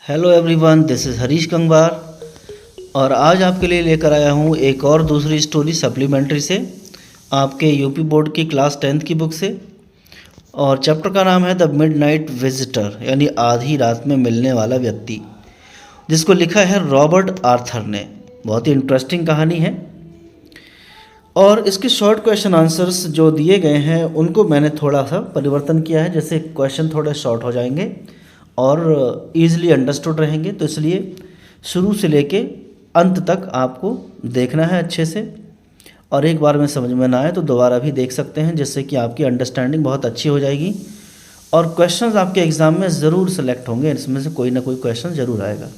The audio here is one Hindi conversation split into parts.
Hello everyone, this is Harish Kangwar और आज आपके लिए लेकर आया हूँ एक और दूसरी स्टोरी सप्लीमेंट्री से आपके यूपी बोर्ड की क्लास 10th की बुक से। और चैप्टर का नाम है द मिडनाइट विजिटर, यानी आधी रात में मिलने वाला व्यक्ति, जिसको लिखा है रॉबर्ट आर्थर ने। बहुत ही इंटरेस्टिंग कहानी है और इसके शॉर्ट क्वेश्चन आंसर्स जो दिए गए हैं उनको मैंने थोड़ा सा परिवर्तन किया है, जैसे क्वेश्चन थोड़े शॉर्ट हो जाएंगे और ईज़िली अंडरस्टूड रहेंगे। तो इसलिए शुरू से लेके अंत तक आपको देखना है अच्छे से, और एक बार में समझ में ना आए तो दोबारा भी देख सकते हैं, जिससे कि आपकी अंडरस्टैंडिंग बहुत अच्छी हो जाएगी और क्वेश्चंस आपके एग्ज़ाम में ज़रूर सेलेक्ट होंगे। इसमें से कोई ना कोई क्वेश्चन ज़रूर आएगा।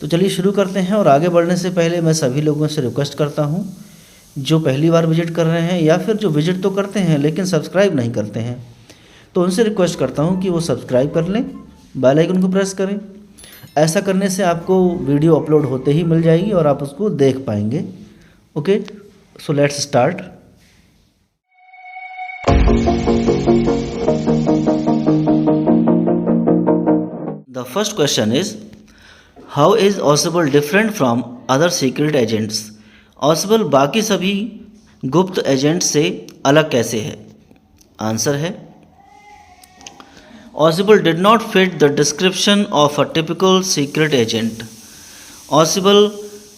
तो चलिए शुरू करते हैं। और आगे बढ़ने से पहले मैं सभी लोगों से रिक्वेस्ट करता हूँ जो पहली बार विजिट कर रहे हैं या फिर जो विजिट तो करते हैं लेकिन सब्सक्राइब नहीं करते हैं, तो उनसे रिक्वेस्ट करता हूँ कि वो सब्सक्राइब कर लें, बेल आइकन को प्रेस करें। ऐसा करने से आपको वीडियो अपलोड होते ही मिल जाएगी और आप उसको देख पाएंगे। Okay, so let's start. The first question is, how is ऑसिबल different from other secret agents? ऑसिबल बाकी सभी गुप्त एजेंट से अलग कैसे है? आंसर है, ऑसिबल did not fit the description of a typical secret agent. ऑसिबल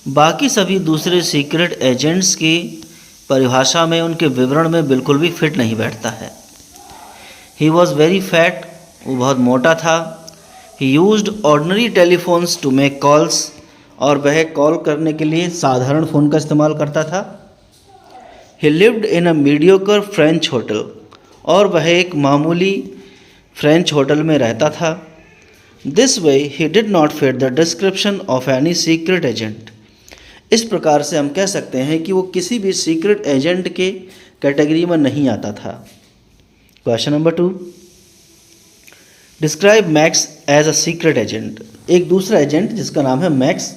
बाकी सभी दूसरे सीक्रेट एजेंट्स की परिभाषा में, उनके विवरण में बिल्कुल भी फिट नहीं बैठता है। ही वॉज वेरी फैट, वो बहुत मोटा था। He used ordinary telephones to make calls, और वह कॉल करने के लिए साधारण फ़ोन का इस्तेमाल करता था। ही lived in a mediocre French hotel, और वह एक मामूली फ्रेंच होटल में रहता था। This way he did not fit the description of any secret agent. इस प्रकार से हम कह सकते हैं कि वो किसी भी सीक्रेट एजेंट के कैटेगरी में नहीं आता था। Question number 2, describe Max as a secret agent. एक दूसरा एजेंट जिसका नाम है मैक्स,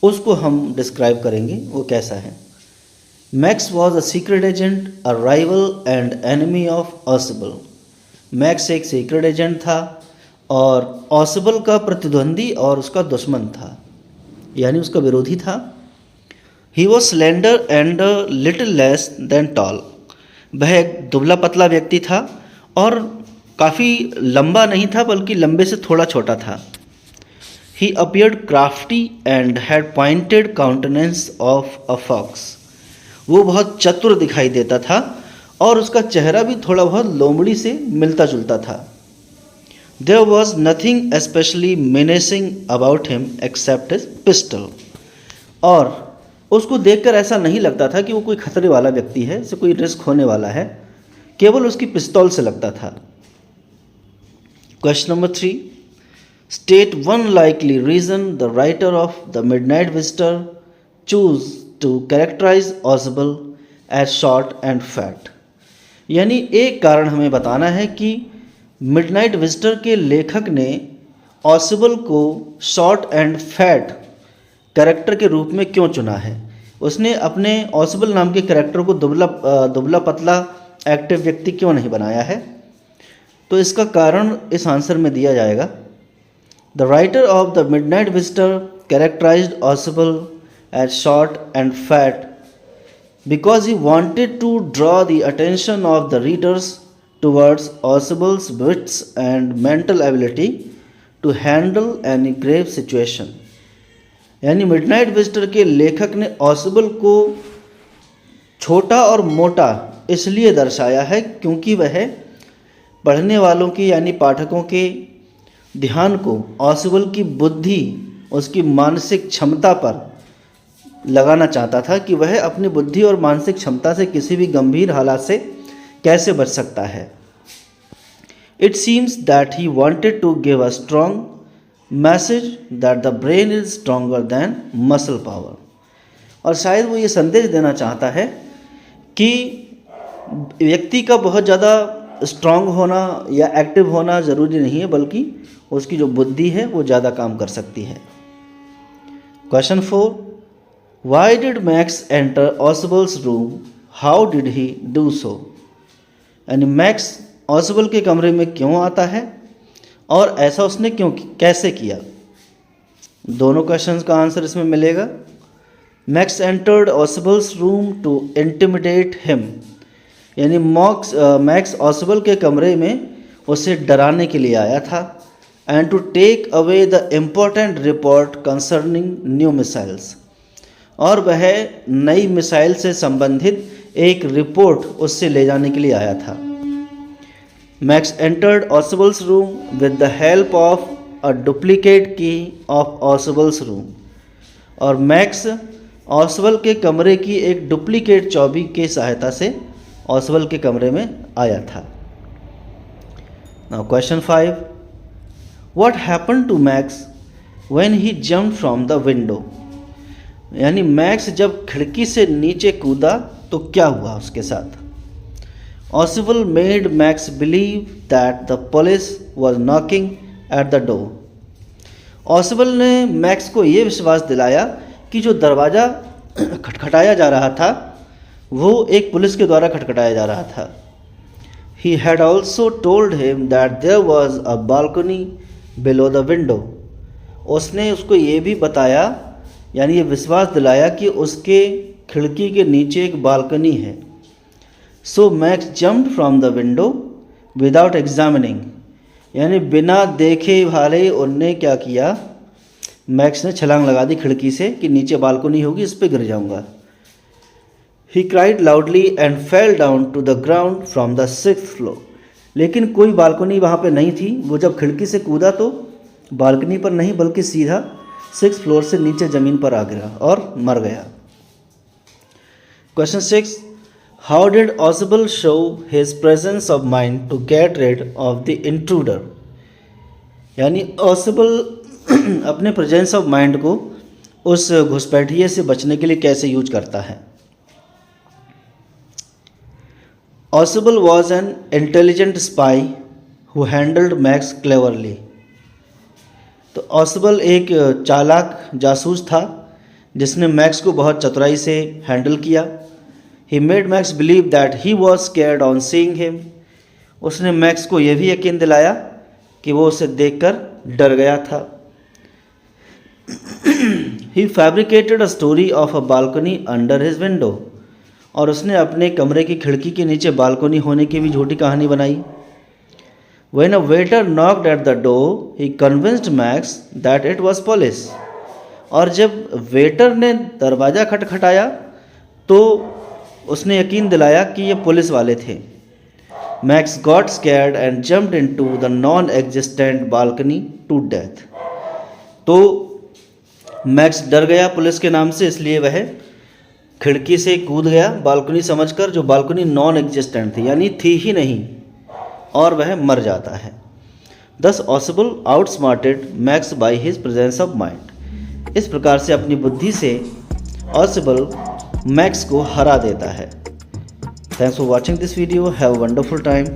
उसको हम डिस्क्राइब करेंगे, वो कैसा है। Max was a secret agent, a rival and enemy of ऑसिबल। Max एक सीक्रेट एजेंट था और ऑसिबल का प्रतिद्वंदी और उसका दुश्मन था, यानी उसका विरोधी था। He was slender and little less than tall. वह एक दुबला पतला व्यक्ति था और काफ़ी लंबा नहीं था, बल्कि लंबे से थोड़ा छोटा था। He appeared crafty and had pointed countenance of a fox. वो बहुत चतुर दिखाई देता था और उसका चेहरा भी थोड़ा बहुत लोमड़ी से मिलता जुलता था। There was nothing especially menacing about him except his pistol. और उसको देखकर ऐसा नहीं लगता था कि वो कोई खतरे वाला व्यक्ति है, इससे कोई रिस्क होने वाला है, केवल उसकी पिस्तौल से लगता था। Question number 3, state one likely reason the writer of the midnight visitor choose to characterise Ausable as short and fat. यानी एक कारण हमें बताना है कि मिडनाइट विजिटर के लेखक ने ऑसिबल को शॉर्ट एंड फैट कैरेक्टर के रूप में क्यों चुना है। उसने अपने ऑसिबल नाम के कैरेक्टर को दुबला पतला एक्टिव व्यक्ति क्यों नहीं बनाया है? तो इसका कारण इस आंसर में दिया जाएगा। The writer of the midnight visitor characterised Ausable as short and fat because he wanted to draw the attention of the readers towards Ausible's wits and mental ability to handle any grave situation। यानी मिडनाइट विजिटर के लेखक ने ऑसिबल को छोटा और मोटा इसलिए दर्शाया है क्योंकि वह पढ़ने वालों की यानी पाठकों के ध्यान को ऑसिबल की बुद्धि, उसकी मानसिक क्षमता पर लगाना चाहता था कि वह अपनी बुद्धि और मानसिक क्षमता से किसी भी गंभीर हालात से कैसे बच सकता है। It seems that he wanted to give a strong message that the brain is stronger than muscle power. और शायद वो ये संदेश देना चाहता है कि व्यक्ति का बहुत ज़्यादा स्ट्रॉन्ग होना या एक्टिव होना ज़रूरी नहीं है, बल्कि उसकी जो बुद्धि है वो ज़्यादा काम कर सकती है। Question 4, Why did Max enter Ausible's room? How did he do so? यानी मैक्स ऑसिबल के कमरे में क्यों आता है और ऐसा उसने कैसे किया? दोनों क्वेश्चंस का आंसर इसमें मिलेगा। Max entered Ossible's room to intimidate him, यानी मैक्स ऑसिबल के कमरे में उसे डराने के लिए आया था। And to take away the important report concerning new missiles, और वह नई मिसाइल से संबंधित एक रिपोर्ट उससे ले जाने के लिए आया था। Max entered Ossible's room with the help of a duplicate key of Ossible's room, और मैक्स ऑसवल के कमरे की एक डुप्लीकेट चाबी की सहायता से ऑसवल के कमरे में आया था। Now question 5, what happen to Max when he jumped from the window, यानी मैक्स जब खिड़की से नीचे कूदा तो क्या हुआ उसके साथ। ऑसिबल made max believe that the police was knocking at the door, ऑसिबल ने मैक्स को ये विश्वास दिलाया कि जो दरवाज़ा खटखटाया जा रहा था वो एक पुलिस के द्वारा खटखटाया जा रहा था। He had also told him that there was a balcony below the window, उसने उसको ये भी बताया, यानी ये विश्वास दिलाया कि उसके खिड़की के नीचे एक बालकनी है। So Max jumped from the window without examining, यानी बिना देखे भाले उनने क्या किया, मैक्स ने छलांग लगा दी खिड़की से कि नीचे बालकनी होगी, इस पे गिर जाऊंगा। He cried loudly and fell down to the ground from the 6th floor, लेकिन कोई बालकनी वहाँ पे नहीं थी। वो जब खिड़की से कूदा तो बालकनी पर नहीं बल्कि सीधा 6th फ्लोर से नीचे ज़मीन पर आ गिरा और मर गया। Question 6, how did Ausable show his presence of mind to get rid of the intruder, यानी ऑसिबल अपने प्रेजेंस ऑफ माइंड को उस घुसपैठिए से बचने के लिए कैसे यूज करता है। ऑसिबल was an intelligent spy who handled max cleverly, तो ऑसिबल एक चालाक जासूस था जिसने मैक्स को बहुत चतुराई से हैंडल किया। He made max believe that he was scared on seeing him, उसने मैक्स को यह भी यकीन दिलाया कि वो उसे देखकर डर गया था। He fabricated a story of a balcony under his window, और उसने अपने कमरे की खिड़की के नीचे बालकनी होने की भी झूठी कहानी बनाई। When a waiter knocked at the door, he convinced Max that it was police, और जब वेटर ने दरवाज़ा खटखटाया तो उसने यकीन दिलाया कि ये पुलिस वाले थे। Max got scared and jumped into the non-existent balcony to death, तो मैक्स डर गया पुलिस के नाम से, इसलिए वह खिड़की से कूद गया बालकनी समझकर, जो बालकनी नॉन एग्जिस्टेंट थी, यानी थी ही नहीं, और वह मर जाता है। दस ऑसिबल outsmarted max by his presence of mind, इस प्रकार से अपनी बुद्धि से ऑसिबल मैक्स को हरा देता है। Thanks for watching this video, have a wonderful time.